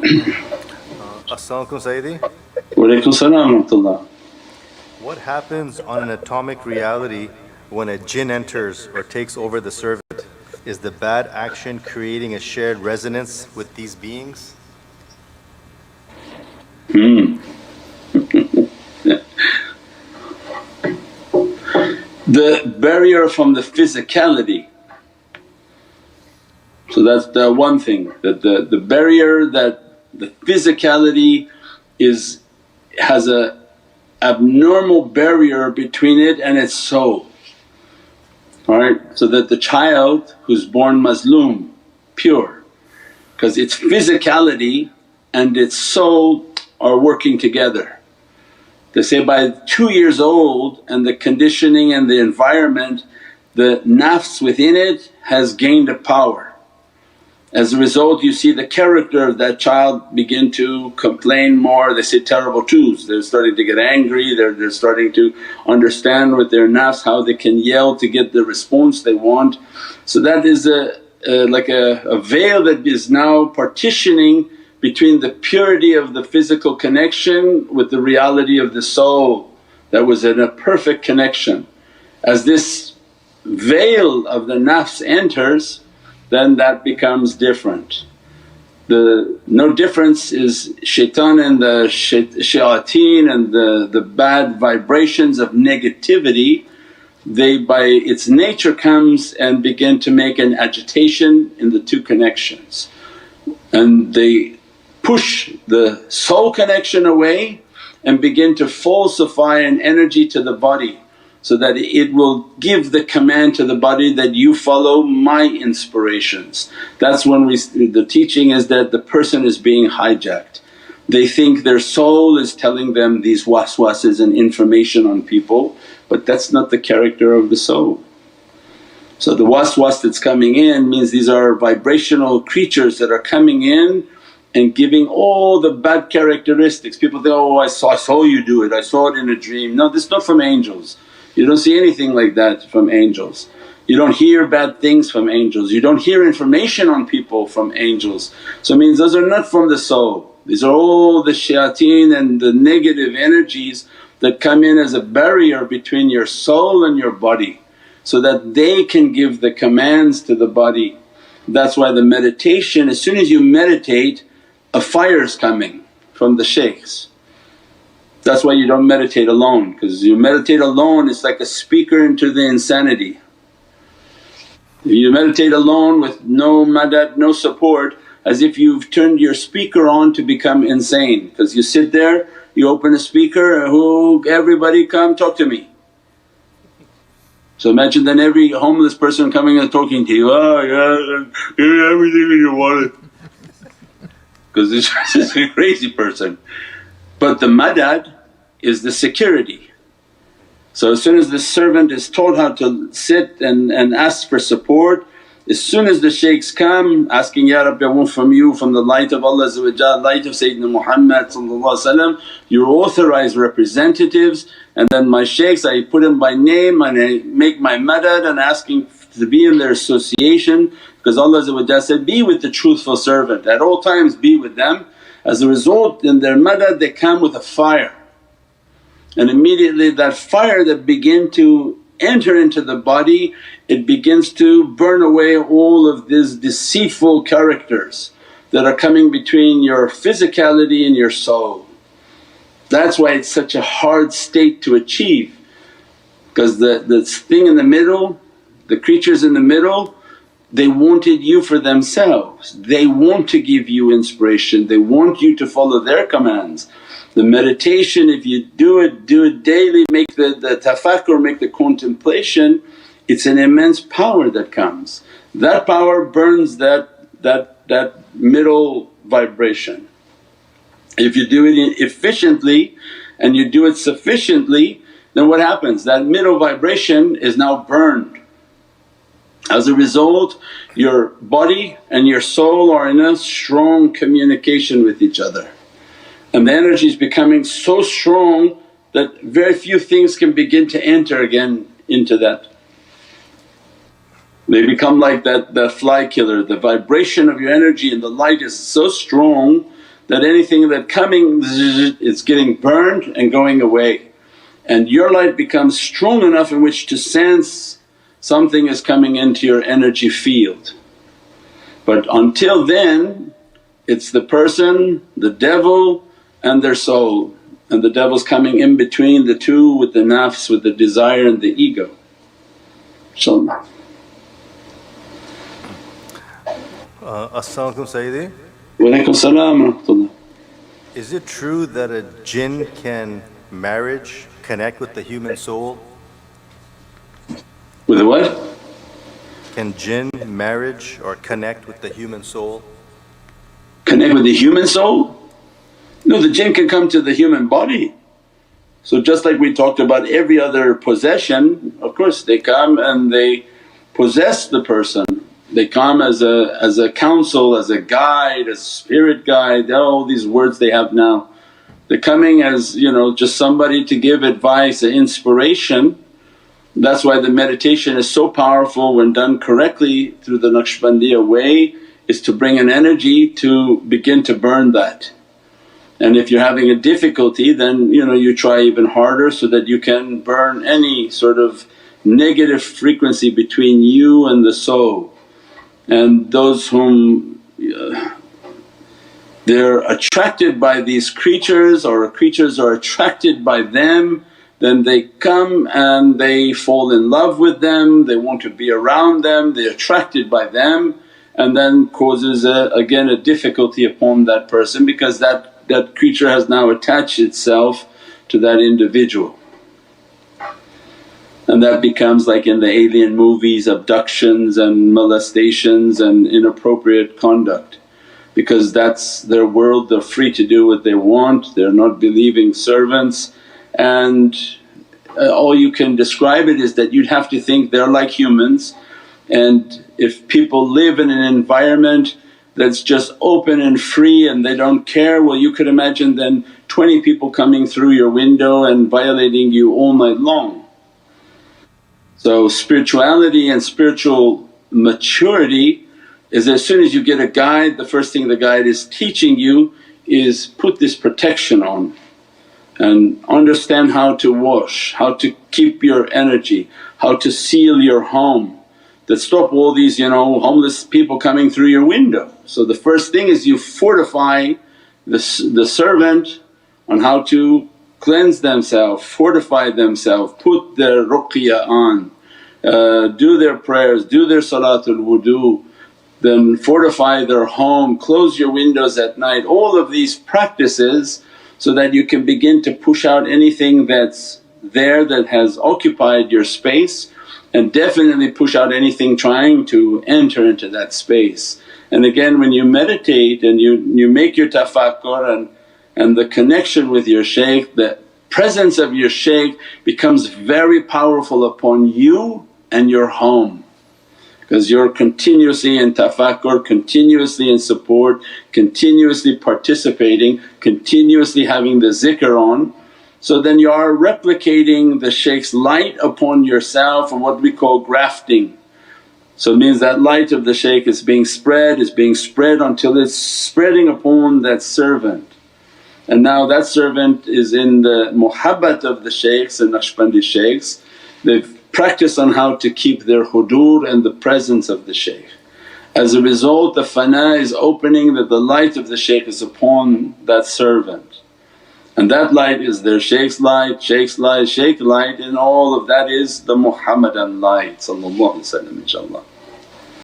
As-salamu alaykum Sayyidi. Wa alaykum salam wa rahmatullah. What happens on an atomic reality when a jinn enters or takes over the servant? Is the bad action creating a shared resonance with these beings? The barrier from the physicality. So that's the one thing, that the barrier, that the physicality has a abnormal barrier between it and its soul. Alright, so that the child who's born mazloom, pure, because its physicality and its soul are working together. They say by 2 years old and the conditioning and the environment, the nafs within it has gained a power. As a result you see the character of that child begin to complain more, they say terrible truths, they're starting to get angry, they're starting to understand with their nafs how they can yell to get the response they want. So that is like a veil that is now partitioning between the purity of the physical connection with the reality of the soul that was in a perfect connection. As this veil of the nafs enters, then that becomes different. No difference is shaitan and the shayateen and the bad vibrations of negativity, they by its nature comes and begin to make an agitation in the two connections, and they push the soul connection away and begin to falsify an energy to the body, so that it will give the command to the body that you follow my inspirations. That's when the teaching is that the person is being hijacked. They think their soul is telling them these waswases and information on people, but that's not the character of the soul. So the waswas that's coming in means these are vibrational creatures that are coming in and giving all the bad characteristics. People think, oh I saw you do it, I saw it in a dream. No, this is not from angels. You don't see anything like that from angels. You don't hear bad things from angels, you don't hear information on people from angels. So it means those are not from the soul, these are all the shayateen and the negative energies that come in as a barrier between your soul and your body, so that they can give the commands to the body. That's why the meditation, as soon as you meditate, a fire's coming from the shaykhs. That's why you don't meditate alone, because you meditate alone it's like a speaker into the insanity. If you meditate alone with no madad, no support, as if you've turned your speaker on to become insane, because you sit there, you open a speaker, everybody come talk to me. So imagine then every homeless person coming and talking to you, oh yeah, give me everything in your wallet, because this is a crazy person. But the madad is the security. So as soon as the servant is taught how to sit and ask for support, as soon as the shaykhs come asking, Ya Rabbi I want from you, from the light of Allah light of Sayyidina Muhammad, your authorized representatives, and then my shaykhs I put them by name and I make my madad and asking to be in their association, because Allah said, be with the truthful servant, at all times be with them. As a result in their madad they come with a fire, and immediately that fire that begin to enter into the body, it begins to burn away all of these deceitful characters that are coming between your physicality and your soul. That's why it's such a hard state to achieve, because the thing in the middle, the creatures in the middle, they wanted you for themselves, they want to give you inspiration, they want you to follow their commands. The meditation, if you do it daily, make the tafakkur, make the contemplation, it's an immense power that comes. That power burns that middle vibration. If you do it efficiently and you do it sufficiently, then what happens? That middle vibration is now burned. As a result your body and your soul are in a strong communication with each other, and the energy is becoming so strong that very few things can begin to enter again into that. They become like that fly killer, the vibration of your energy and the light is so strong that anything that coming it's getting burned and going away. And your light becomes strong enough in which to sense something is coming into your energy field. But until then it's the person, the devil and their soul, and the devil's coming in between the two with the nafs, with the desire and the ego. InshaAllah. As-salamu alaykum Sayyidi. Wa alaykum salam wa rahmatullah. Is it true that a jinn can connect with the human soul? With a what? Can jinn marriage or connect with the human soul? Connect with the human soul? No, the jinn can come to the human body. So just like we talked about every other possession, of course they come and they possess the person. They come as a counsel, as a guide, as spirit guide, all these words they have now. They're coming as just somebody to give advice, an inspiration. That's why the meditation is so powerful when done correctly through the Naqshbandiya way, is to bring an energy to begin to burn that. And if you're having a difficulty then you try even harder so that you can burn any sort of negative frequency between you and the soul. And those whom they're attracted by these creatures or creatures are attracted by them, then they come and they fall in love with them, they want to be around them, they're attracted by them, and then causes again a difficulty upon that person because that creature has now attached itself to that individual. And that becomes like in the alien movies, abductions and molestations and inappropriate conduct, because that's their world, they're free to do what they want, they're not believing servants. And all you can describe it is that you'd have to think they're like humans, and if people live in an environment that's just open and free and they don't care, well you could imagine then 20 people coming through your window and violating you all night long. So spirituality and spiritual maturity is as soon as you get a guide, the first thing the guide is teaching you is put this protection on and understand how to wash, how to keep your energy, how to seal your home, that stop all these homeless people coming through your window. So the first thing is you fortify the servant on how to cleanse themselves, fortify themselves, put their ruqya on, do their prayers, do their salatul wudu, then fortify their home, close your windows at night, all of these practices so that you can begin to push out anything that's there that has occupied your space, and definitely push out anything trying to enter into that space. And again when you meditate and you make your tafakkur and the connection with your shaykh, the presence of your shaykh becomes very powerful upon you and your home, because you're continuously in tafakkur, continuously in support, continuously participating, continuously having the zikr on. So then you are replicating the shaykh's light upon yourself, and what we call grafting. So it means that light of the shaykh is being spread until it's spreading upon that servant. And now that servant is in the muhabbat of the shaykhs and Naqshbandi shaykhs, they've practiced on how to keep their hudur and the presence of the shaykh. As a result the fana is opening, that the light of the shaykh is upon that servant, and that light is their shaykh's light, shaykh light, and all of that is the Muhammadan light inshaAllah.